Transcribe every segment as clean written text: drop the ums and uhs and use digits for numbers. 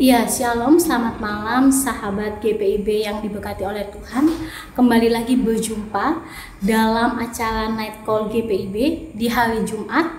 Ya, shalom, selamat malam sahabat GPIB yang diberkati oleh Tuhan. Kembali lagi berjumpa dalam acara Night Call GPIB di hari Jumat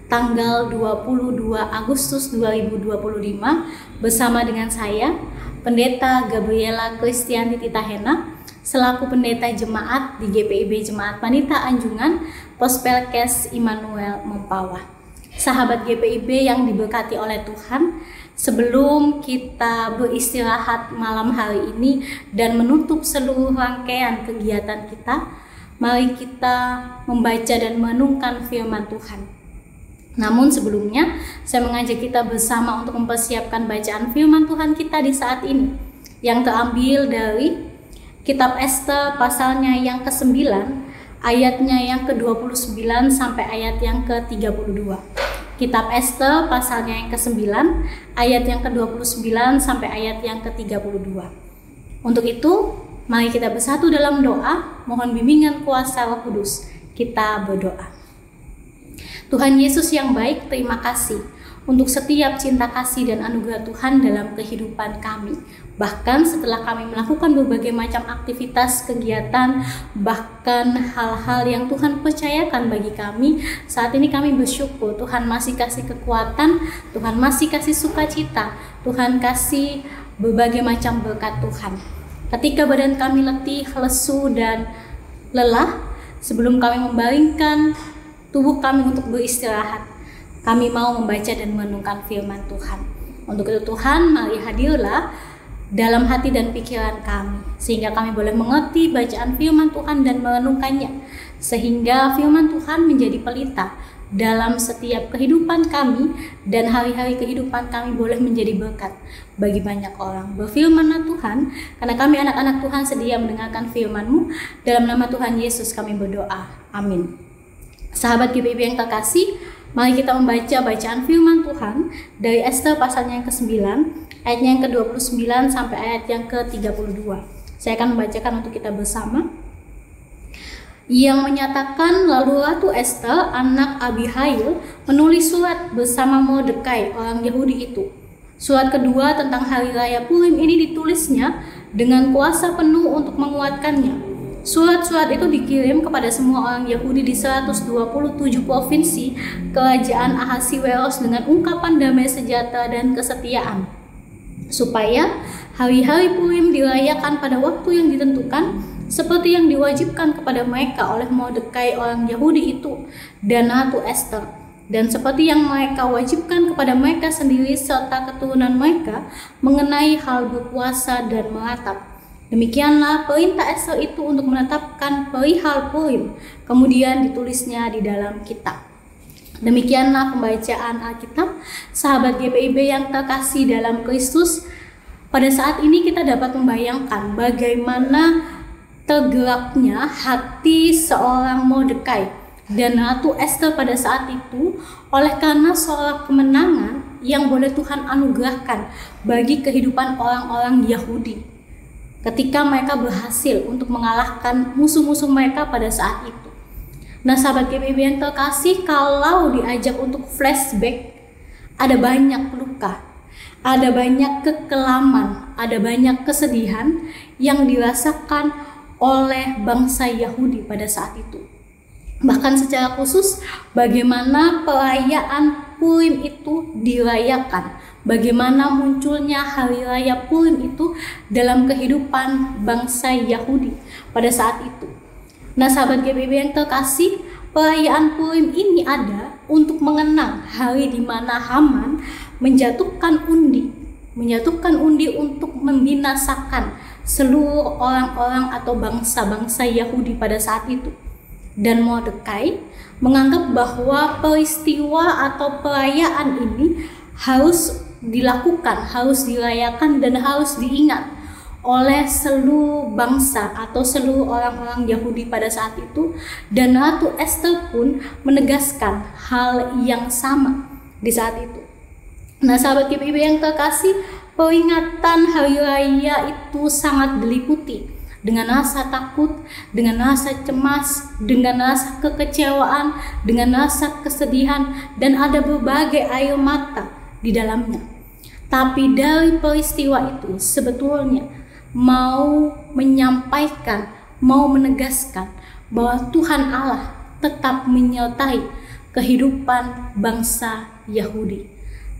tanggal 22 Agustus 2025 bersama dengan saya, Pendeta Gabriela Kristianti Titahena, selaku pendeta jemaat di GPIB Jemaat Panita Anjungan, Pospelkes Immanuel Mempawah. Sahabat GPIB yang diberkati oleh Tuhan, sebelum kita beristirahat malam hari ini dan menutup seluruh rangkaian kegiatan kita, mari kita membaca dan merenungkan firman Tuhan. Namun sebelumnya, saya mengajak kita bersama untuk mempersiapkan bacaan firman Tuhan kita di saat ini, yang terambil dari Kitab Ester pasalnya yang ke-9, ayatnya yang ke-29 sampai ayat yang ke-32. Kitab Ester pasalnya yang ke-9, ayat yang ke-29 sampai ayat yang ke-32. Untuk itu, mari kita bersatu dalam doa, mohon bimbingan kuasa Roh Kudus. Kita berdoa. Tuhan Yesus yang baik, terima kasih untuk setiap cinta kasih dan anugerah Tuhan dalam kehidupan kami. Bahkan setelah kami melakukan berbagai macam aktivitas, kegiatan, bahkan hal-hal yang Tuhan percayakan bagi kami, saat ini kami bersyukur Tuhan masih kasih kekuatan, Tuhan masih kasih sukacita, Tuhan kasih berbagai macam berkat Tuhan. Ketika badan kami letih, lesu, dan lelah, sebelum kami membaringkan tubuh kami untuk beristirahat, kami mau membaca dan merenungkan firman Tuhan. Untuk itu Tuhan, mari hadirlah dalam hati dan pikiran kami, sehingga kami boleh mengerti bacaan firman Tuhan dan merenungkannya, sehingga firman Tuhan menjadi pelita dalam setiap kehidupan kami, dan hari-hari kehidupan kami boleh menjadi berkat bagi banyak orang. Berfirmanlah Tuhan, karena kami anak-anak Tuhan sedia mendengarkan firman-Mu. Dalam nama Tuhan Yesus kami berdoa, amin. Sahabat GPIB yang terkasih, mari kita membaca bacaan firman Tuhan dari Ester pasalnya yang ke-9, ayatnya yang ke-29 sampai ayat yang ke-32. Saya akan membacakan untuk kita bersama. Yang menyatakan, lalu Ratu Ester, anak Abihail, menulis surat bersama Mordekai, orang Yahudi itu. Surat kedua tentang hari raya Purim ini ditulisnya dengan kuasa penuh untuk menguatkannya. Surat-surat itu dikirim kepada semua orang Yahudi di 127 provinsi kerajaan Ahasiweros dengan ungkapan damai sejahtera dan kesetiaan, supaya hari-hari Purim dirayakan pada waktu yang ditentukan, seperti yang diwajibkan kepada mereka oleh Mordekai orang Yahudi itu dan Ratu Ester, dan seperti yang mereka wajibkan kepada mereka sendiri serta keturunan mereka mengenai hal berpuasa dan meratap. Demikianlah perintah Ester itu untuk menetapkan perihal Purim, kemudian ditulisnya di dalam kitab. Demikianlah pembacaan Alkitab. Sahabat GPIB yang terkasih dalam Kristus, pada saat ini kita dapat membayangkan bagaimana tergeraknya hati seorang Mordekai dan Ratu Ester pada saat itu oleh karena seorang kemenangan yang boleh Tuhan anugerahkan bagi kehidupan orang-orang Yahudi ketika mereka berhasil untuk mengalahkan musuh-musuh mereka pada saat itu. Nah, sahabat GPIB yang terkasih, kalau diajak untuk flashback, ada banyak luka, ada banyak kekelaman, ada banyak kesedihan yang dirasakan oleh bangsa Yahudi pada saat itu. Bahkan secara khusus, bagaimana perayaan Purim itu dirayakan, bagaimana munculnya hari raya Purim itu dalam kehidupan bangsa Yahudi pada saat itu. Nah, sahabat GPIB yang terkasih, perayaan Purim ini ada untuk mengenang hari di mana Haman menjatuhkan undi untuk membinasakan seluruh orang-orang atau bangsa-bangsa Yahudi pada saat itu. Dan Mordekai menganggap bahwa peristiwa atau perayaan ini harus dilakukan, harus dirayakan, dan harus diingat oleh seluruh bangsa atau seluruh orang-orang Yahudi pada saat itu. Dan Ratu Ester pun menegaskan hal yang sama di saat itu. Nah, sahabat GPIB yang terkasih, peringatan hari raya itu sangat diliputi dengan rasa takut, dengan rasa cemas, dengan rasa kekecewaan, dengan rasa kesedihan, dan ada berbagai air mata di dalamnya. Tapi dari peristiwa itu sebetulnya mau menyampaikan, mau menegaskan bahwa Tuhan Allah tetap menyertai kehidupan bangsa Yahudi,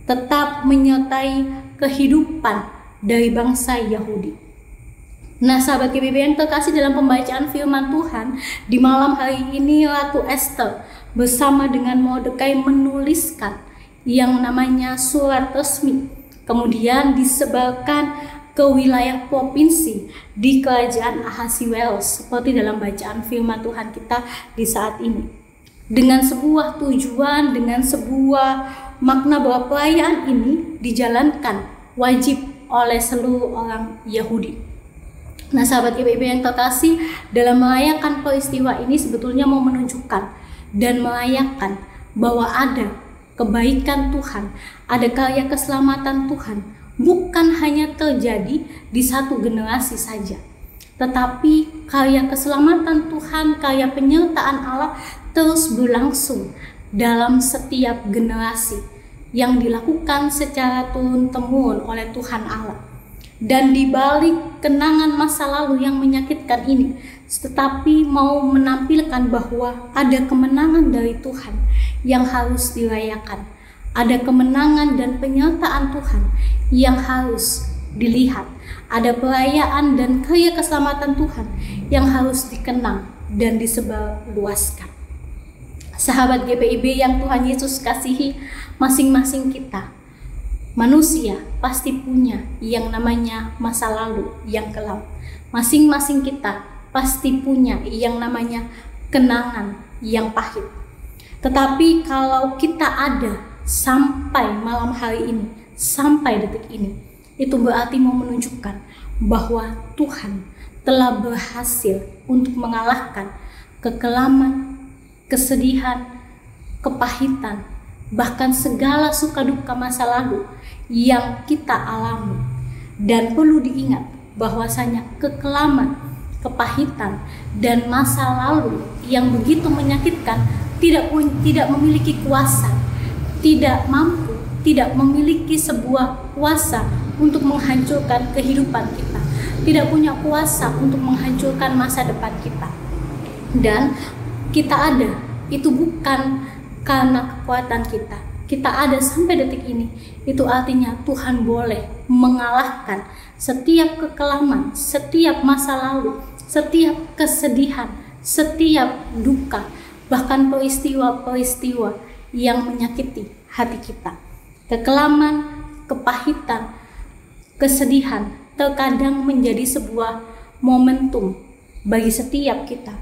tetap menyertai kehidupan dari bangsa Yahudi. Nah, sahabat GPIB yang terkasih, dalam pembacaan firman Tuhan di malam hari ini, Ratu Esther bersama dengan Mordekai menuliskan yang namanya surat resmi, kemudian disebarkan ke wilayah provinsi di kerajaan Ahasiweros, seperti dalam bacaan firman Tuhan kita di saat ini, dengan sebuah tujuan, dengan sebuah makna bahwa perayaan ini dijalankan wajib oleh seluruh orang Yahudi. Nah, sahabat GPIB yang terkasih, dalam merayakan peristiwa ini sebetulnya mau menunjukkan dan merayakan bahwa ada kebaikan Tuhan, ada karya keselamatan Tuhan, bukan hanya terjadi di satu generasi saja, tetapi karya keselamatan Tuhan, karya penyertaan Allah terus berlangsung dalam setiap generasi yang dilakukan secara turun-temurun oleh Tuhan Allah. Dan di balik kenangan masa lalu yang menyakitkan ini, tetapi mau menampilkan bahwa ada kemenangan dari Tuhan yang harus dirayakan. Ada kemenangan dan penyertaan Tuhan yang harus dilihat. Ada perayaan dan karya keselamatan Tuhan yang harus dikenang dan disebarluaskan. Sahabat GPIB yang Tuhan Yesus kasihi, masing-masing kita manusia pasti punya yang namanya masa lalu yang kelam. Masing-masing kita pasti punya yang namanya kenangan yang pahit. Tetapi kalau kita ada sampai malam hari ini, sampai detik ini, itu berarti mau menunjukkan bahwa Tuhan telah berhasil untuk mengalahkan kekelaman, kesedihan, kepahitan, bahkan segala suka duka masa lalu yang kita alami. Dan perlu diingat bahwasanya kekelaman, kepahitan, dan masa lalu yang begitu menyakitkan tidak memiliki kuasa, tidak mampu, tidak memiliki sebuah kuasa untuk menghancurkan kehidupan kita, tidak punya kuasa untuk menghancurkan masa depan kita. Dan kita ada, itu bukan karena kekuatan kita. Kita ada sampai detik ini, itu artinya Tuhan boleh mengalahkan setiap kekelaman, setiap masa lalu, setiap kesedihan, setiap duka, bahkan peristiwa-peristiwa yang menyakiti hati kita. Kekelaman, kepahitan, kesedihan terkadang menjadi sebuah momentum bagi setiap kita,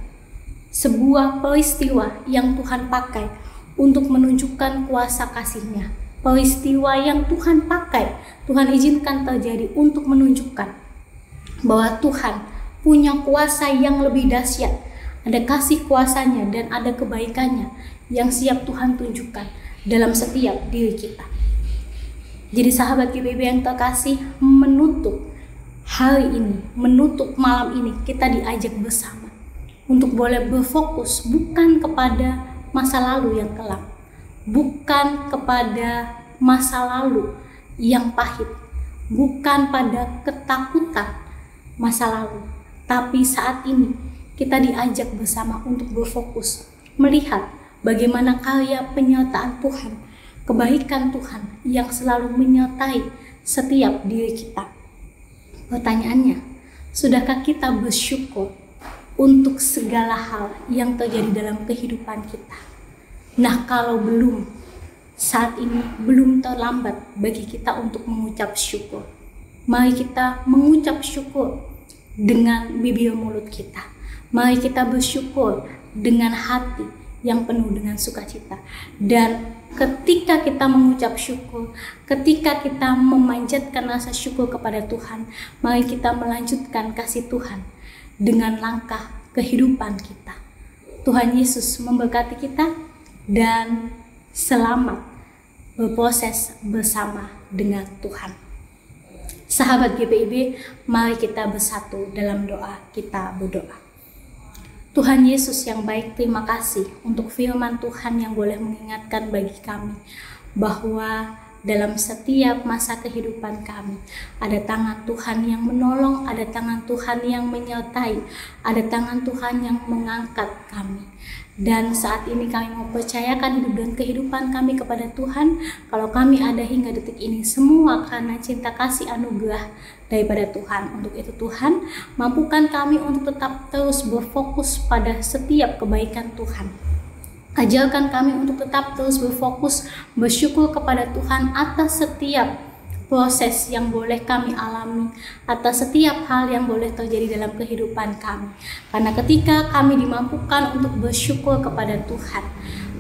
sebuah peristiwa yang Tuhan pakai untuk menunjukkan kuasa kasih-Nya. Peristiwa yang Tuhan pakai, Tuhan izinkan terjadi untuk menunjukkan bahwa Tuhan punya kuasa yang lebih dahsyat. Ada kasih kuasanya dan ada kebaikannya yang siap Tuhan tunjukkan dalam setiap diri kita. Jadi sahabat GPIB yang terkasih, menutup hari ini, menutup malam ini, kita diajak bersama untuk boleh berfokus bukan kepada masa lalu yang kelam, bukan kepada masa lalu yang pahit, bukan pada ketakutan masa lalu, tapi saat ini kita diajak bersama untuk berfokus melihat bagaimana karya penyertaan Tuhan, kebaikan Tuhan yang selalu menyertai setiap diri kita. Pertanyaannya, sudahkah kita bersyukur untuk segala hal yang terjadi dalam kehidupan kita? Nah, kalau belum, saat ini belum terlambat bagi kita untuk mengucap syukur. Mari kita mengucap syukur dengan bibir mulut kita. Mari kita bersyukur dengan hati yang penuh dengan sukacita. Dan ketika kita mengucap syukur, ketika kita memanjatkan rasa syukur kepada Tuhan, mari kita melanjutkan kasih Tuhan dengan langkah kehidupan kita. Tuhan Yesus memberkati kita dan selamat berproses bersama dengan Tuhan. Sahabat GPIB, mari kita bersatu dalam doa. Kita berdoa. Tuhan Yesus yang baik, terima kasih untuk firman Tuhan yang boleh mengingatkan bagi kami bahwa dalam setiap masa kehidupan kami. Ada tangan Tuhan yang menolong, ada tangan Tuhan yang menyertai, ada tangan Tuhan yang mengangkat kami. Dan saat ini kami mau percayakan hidup dan kehidupan kami kepada Tuhan. Kalau kami ada hingga detik ini, semua karena cinta kasih anugerah daripada Tuhan. Untuk itu Tuhan, mampukan kami untuk tetap terus berfokus pada setiap kebaikan Tuhan. Ajarkan kami untuk tetap terus berfokus bersyukur kepada Tuhan atas setiap proses yang boleh kami alami, atas setiap hal yang boleh terjadi dalam kehidupan kami. Karena ketika kami dimampukan untuk bersyukur kepada Tuhan,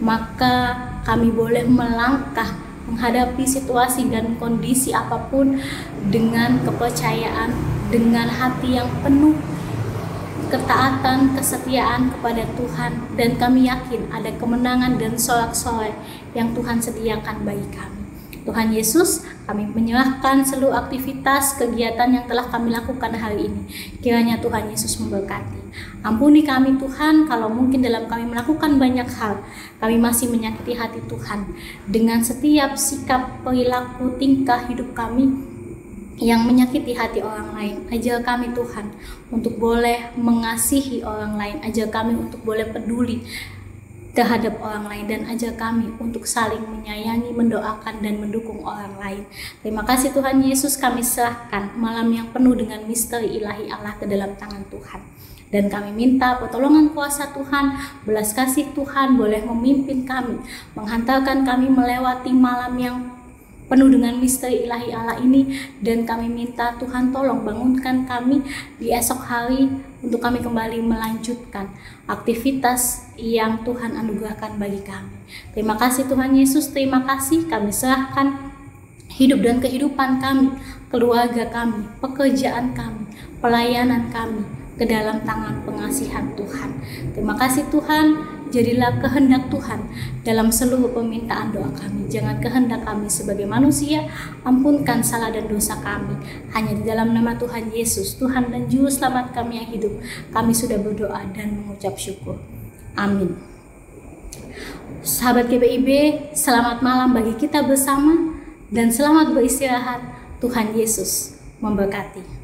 maka kami boleh melangkah menghadapi situasi dan kondisi apapun dengan kepercayaan, dengan hati yang penuh ketaatan, kesetiaan kepada Tuhan, dan kami yakin ada kemenangan dan sorak-sorai yang Tuhan sediakan bagi kami. Tuhan Yesus, kami menyerahkan seluruh aktivitas kegiatan yang telah kami lakukan hari ini. Kiranya Tuhan Yesus memberkati. Ampuni kami Tuhan, kalau mungkin dalam kami melakukan banyak hal, kami masih menyakiti hati Tuhan dengan setiap sikap, perilaku, tingkah hidup kami yang menyakiti hati orang lain. Ajar kami Tuhan untuk boleh mengasihi orang lain, ajar kami untuk boleh peduli terhadap orang lain, dan ajar kami untuk saling menyayangi, mendoakan, dan mendukung orang lain. Terima kasih Tuhan Yesus, kami serahkan malam yang penuh dengan misteri ilahi Allah ke dalam tangan Tuhan. Dan kami minta pertolongan kuasa Tuhan, belas kasih Tuhan boleh memimpin kami, menghantarkan kami melewati malam yang penuh dengan misteri ilahi Allah ini. Dan kami minta Tuhan tolong bangunkan kami di esok hari untuk kami kembali melanjutkan aktivitas yang Tuhan anugerahkan bagi kami. Terima kasih Tuhan Yesus, terima kasih. Kami serahkan hidup dan kehidupan kami, keluarga kami, pekerjaan kami, pelayanan kami ke dalam tangan pengasihan Tuhan. Terima kasih Tuhan, jadilah kehendak Tuhan dalam seluruh permintaan doa kami. Jangan kehendak kami sebagai manusia, ampunkan salah dan dosa kami. Hanya di dalam nama Tuhan Yesus, Tuhan dan Juru Selamat kami yang hidup, kami sudah berdoa dan mengucap syukur. Amin. Sahabat GPIB, selamat malam bagi kita bersama dan selamat beristirahat. Tuhan Yesus memberkati.